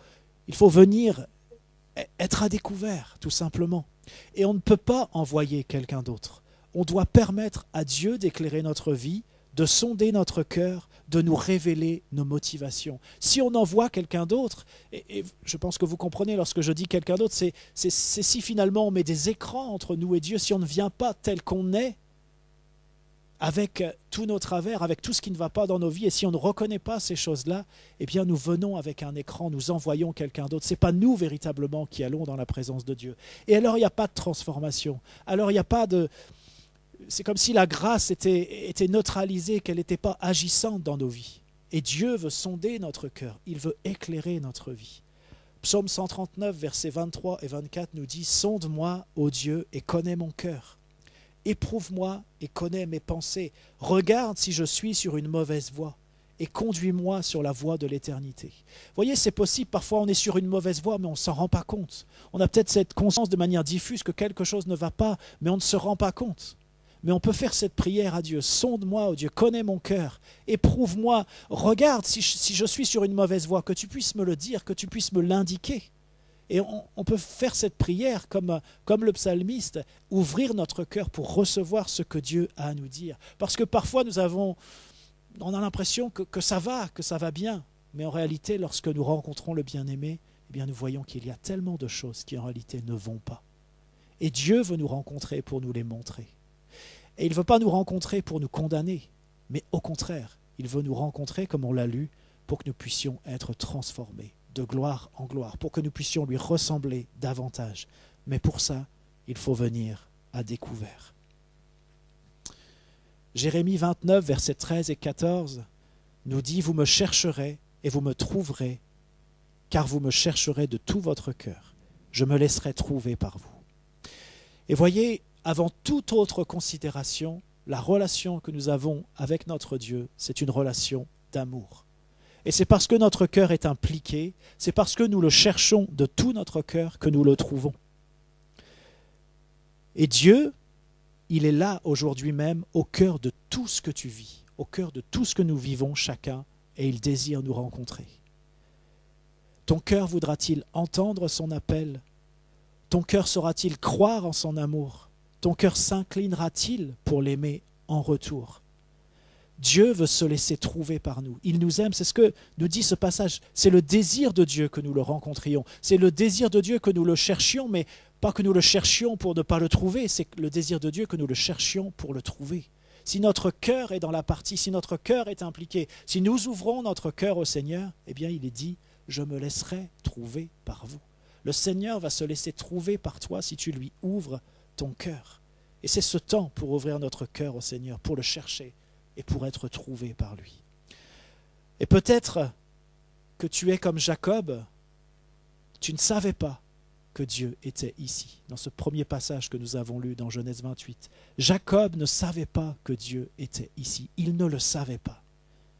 venir être à découvert, tout simplement. Et on ne peut pas envoyer quelqu'un d'autre. On doit permettre à Dieu d'éclairer notre vie, de sonder notre cœur, de nous révéler nos motivations. Si on envoie quelqu'un d'autre, et je pense que vous comprenez lorsque je dis quelqu'un d'autre, c'est si finalement on met des écrans entre nous et Dieu, si on ne vient pas tel qu'on est, avec tous nos travers, avec tout ce qui ne va pas dans nos vies, et si on ne reconnaît pas ces choses-là, eh bien nous venons avec un écran, nous envoyons quelqu'un d'autre. Ce n'est pas nous véritablement qui allons dans la présence de Dieu. Et alors il n'y a pas de transformation. Alors il n'y a pas de... C'est comme si la grâce était neutralisée, qu'elle n'était pas agissante dans nos vies. Et Dieu veut sonder notre cœur, il veut éclairer notre vie. Psaume 139, versets 23 et 24 nous dit « Sonde-moi, ô Dieu, et connais mon cœur. Éprouve-moi et connais mes pensées. Regarde si je suis sur une mauvaise voie et conduis-moi sur la voie de l'éternité. » Vous voyez, c'est possible, parfois on est sur une mauvaise voie, mais on ne s'en rend pas compte. On a peut-être cette conscience de manière diffuse que quelque chose ne va pas, mais on ne se rend pas compte. Mais on peut faire cette prière à Dieu. Sonde-moi, ô Dieu, connais mon cœur, éprouve-moi, regarde si je suis sur une mauvaise voie, que tu puisses me le dire, que tu puisses me l'indiquer. Et on peut faire cette prière comme le psalmiste, ouvrir notre cœur pour recevoir ce que Dieu a à nous dire. Parce que parfois on a l'impression que ça va bien. Mais en réalité, lorsque nous rencontrons le bien-aimé, eh bien nous voyons qu'il y a tellement de choses qui en réalité ne vont pas. Et Dieu veut nous rencontrer pour nous les montrer. Et il ne veut pas nous rencontrer pour nous condamner, mais au contraire, il veut nous rencontrer, comme on l'a lu, pour que nous puissions être transformés de gloire en gloire, pour que nous puissions lui ressembler davantage. Mais pour ça, il faut venir à découvert. Jérémie 29, versets 13 et 14 nous dit « Vous me chercherez et vous me trouverez, car vous me chercherez de tout votre cœur. Je me laisserai trouver par vous. » Et voyez, avant toute autre considération, la relation que nous avons avec notre Dieu, c'est une relation d'amour. Et c'est parce que notre cœur est impliqué, c'est parce que nous le cherchons de tout notre cœur que nous le trouvons. Et Dieu, il est là aujourd'hui même au cœur de tout ce que tu vis, au cœur de tout ce que nous vivons chacun, et il désire nous rencontrer. Ton cœur voudra-t-il entendre son appel? Ton cœur saura-t-il croire en son amour? Ton cœur s'inclinera-t-il pour l'aimer en retour? Dieu veut se laisser trouver par nous. Il nous aime, c'est ce que nous dit ce passage. C'est le désir de Dieu que nous le rencontrions. C'est le désir de Dieu que nous le cherchions, mais pas que nous le cherchions pour ne pas le trouver. C'est le désir de Dieu que nous le cherchions pour le trouver. Si notre cœur est dans la partie, si notre cœur est impliqué, si nous ouvrons notre cœur au Seigneur, eh bien il est dit, je me laisserai trouver par vous. Le Seigneur va se laisser trouver par toi si tu lui ouvres ton cœur. Et c'est ce temps pour ouvrir notre cœur au Seigneur, pour le chercher et pour être trouvé par lui. Et peut-être que tu es comme Jacob, tu ne savais pas que Dieu était ici, dans ce premier passage que nous avons lu dans Genèse 28. Jacob ne savait pas que Dieu était ici, il ne le savait pas.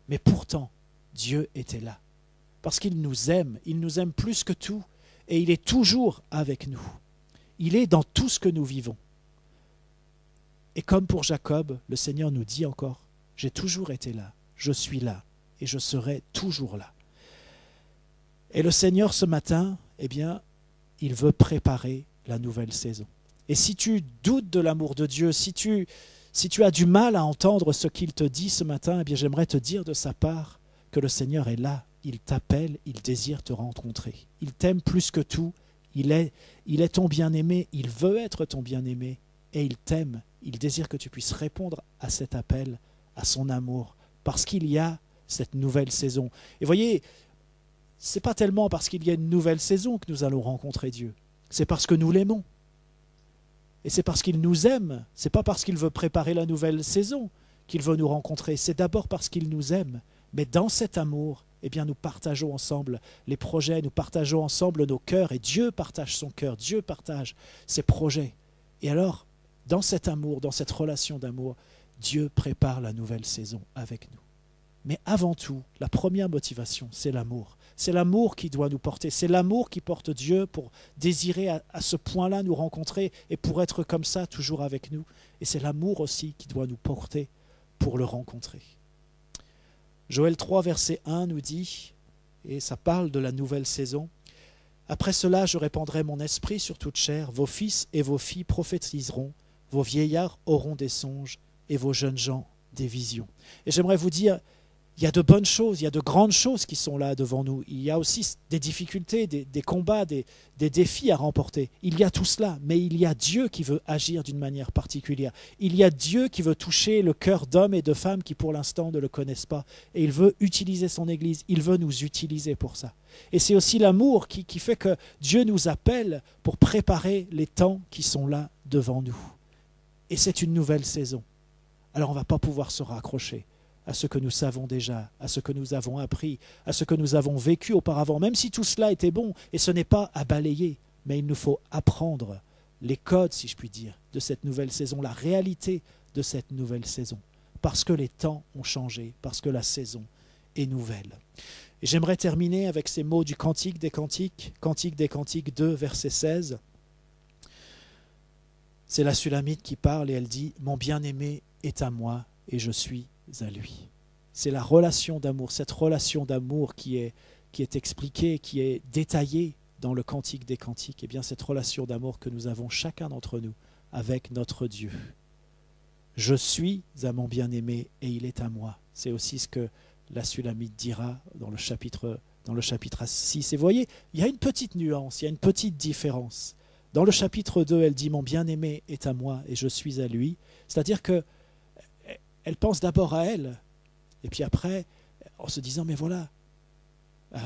Mais pourtant, Dieu était là, parce qu'il nous aime plus que tout, et il est toujours avec nous. Il est dans tout ce que nous vivons. Et comme pour Jacob, le Seigneur nous dit encore, j'ai toujours été là, je suis là et je serai toujours là. Et le Seigneur, ce matin, eh bien, il veut préparer la nouvelle saison. Et si tu doutes de l'amour de Dieu, si tu as du mal à entendre ce qu'il te dit ce matin, eh bien, j'aimerais te dire de sa part que le Seigneur est là. Il t'appelle, il désire te rencontrer. Il t'aime plus que tout. Il est ton bien-aimé, il veut être ton bien-aimé et il t'aime. Il désire que tu puisses répondre à cet appel, à son amour, parce qu'il y a cette nouvelle saison. Et voyez, ce n'est pas tellement parce qu'il y a une nouvelle saison que nous allons rencontrer Dieu. C'est parce que nous l'aimons. Et c'est parce qu'il nous aime. Ce n'est pas parce qu'il veut préparer la nouvelle saison qu'il veut nous rencontrer. C'est d'abord parce qu'il nous aime. Mais dans cet amour, eh bien, nous partageons ensemble les projets, nous partageons ensemble nos cœurs, et Dieu partage son cœur, Dieu partage ses projets. Et alors, dans cet amour, dans cette relation d'amour, Dieu prépare la nouvelle saison avec nous. Mais avant tout, la première motivation, c'est l'amour. C'est l'amour qui doit nous porter, c'est l'amour qui porte Dieu pour désirer à ce point-là nous rencontrer et pour être comme ça toujours avec nous. Et c'est l'amour aussi qui doit nous porter pour le rencontrer. Joël 3, verset 1 nous dit, et ça parle de la nouvelle saison, « Après cela, je répandrai mon esprit sur toute chair, vos fils et vos filles prophétiseront, vos vieillards auront des songes et vos jeunes gens des visions. » Et j'aimerais vous dire, il y a de bonnes choses, il y a de grandes choses qui sont là devant nous. Il y a aussi des difficultés, des combats, des défis à remporter. Il y a tout cela, mais il y a Dieu qui veut agir d'une manière particulière. Il y a Dieu qui veut toucher le cœur d'hommes et de femmes qui pour l'instant ne le connaissent pas. Et il veut utiliser son Église, il veut nous utiliser pour ça. Et c'est aussi l'amour qui fait que Dieu nous appelle pour préparer les temps qui sont là devant nous. Et c'est une nouvelle saison. Alors on ne va pas pouvoir se raccrocher à ce que nous savons déjà, à ce que nous avons appris, à ce que nous avons vécu auparavant, même si tout cela était bon, et ce n'est pas à balayer, mais il nous faut apprendre les codes, si je puis dire, de cette nouvelle saison, la réalité de cette nouvelle saison, parce que les temps ont changé, parce que la saison est nouvelle. Et j'aimerais terminer avec ces mots du Cantique des Cantiques 2, verset 16. C'est la Sulamite qui parle et elle dit « Mon bien-aimé est à moi et je suis à lui. » C'est la relation d'amour, cette relation d'amour qui est expliquée, qui est détaillée dans le Cantique des Cantiques. Et bien cette relation d'amour que nous avons chacun d'entre nous avec notre Dieu. Je suis à mon bien-aimé et il est à moi. C'est aussi ce que la Sulamite dira dans le chapitre 6. Et vous voyez, il y a une petite nuance, il y a une petite différence. Dans le chapitre 2, elle dit « Mon bien-aimé est à moi et je suis à lui ». C'est-à-dire que elle pense d'abord à elle, et puis après, en se disant, mais voilà,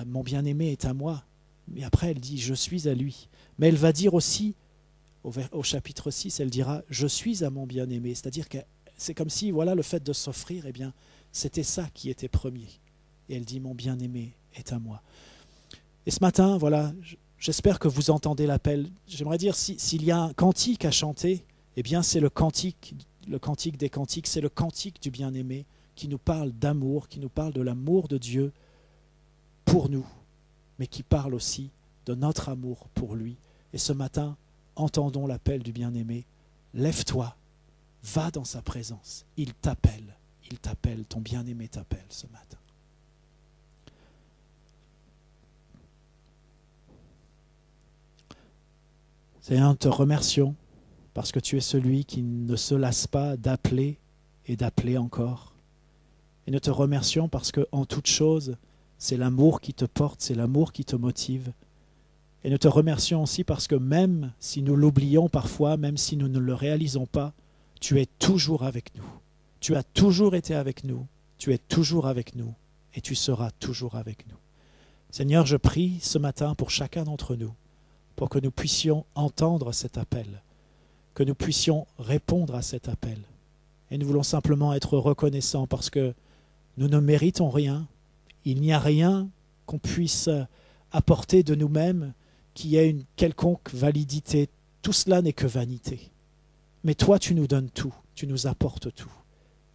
mon bien-aimé est à moi. Mais après, elle dit, je suis à lui. Mais elle va dire aussi, au chapitre 6, elle dira, je suis à mon bien-aimé. C'est-à-dire que c'est comme si, voilà, le fait de s'offrir, eh bien, c'était ça qui était premier. Et elle dit, mon bien-aimé est à moi. Et ce matin, voilà, j'espère que vous entendez l'appel. J'aimerais dire, s'il y a un cantique à chanter, eh bien, c'est le cantique des cantiques, c'est le cantique du bien-aimé qui nous parle d'amour, qui nous parle de l'amour de Dieu pour nous, mais qui parle aussi de notre amour pour lui. Et ce matin, entendons l'appel du bien-aimé. Lève-toi, va dans sa présence. Il t'appelle, ton bien-aimé t'appelle ce matin. Seigneur, nous te remercions parce que tu es celui qui ne se lasse pas d'appeler et d'appeler encore. Et nous te remercions parce qu'en toute chose, c'est l'amour qui te porte, c'est l'amour qui te motive. Et nous te remercions aussi parce que même si nous l'oublions parfois, même si nous ne le réalisons pas, tu es toujours avec nous. Tu as toujours été avec nous, tu es toujours avec nous et tu seras toujours avec nous. Seigneur, je prie ce matin pour chacun d'entre nous, pour que nous puissions entendre cet appel, que nous puissions répondre à cet appel. Et nous voulons simplement être reconnaissants parce que nous ne méritons rien. Il n'y a rien qu'on puisse apporter de nous-mêmes qui ait une quelconque validité. Tout cela n'est que vanité. Mais toi, tu nous donnes tout, tu nous apportes tout.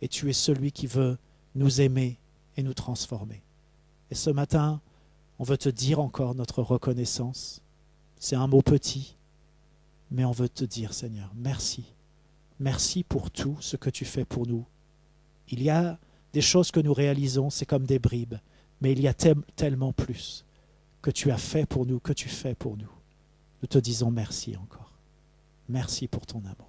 Et tu es celui qui veut nous aimer et nous transformer. Et ce matin, on veut te dire encore notre reconnaissance. C'est un mot petit, mais on veut te dire, Seigneur, merci. Merci pour tout ce que tu fais pour nous. Il y a des choses que nous réalisons, c'est comme des bribes. Mais il y a tellement plus que tu as fait pour nous, que tu fais pour nous. Nous te disons merci encore. Merci pour ton amour.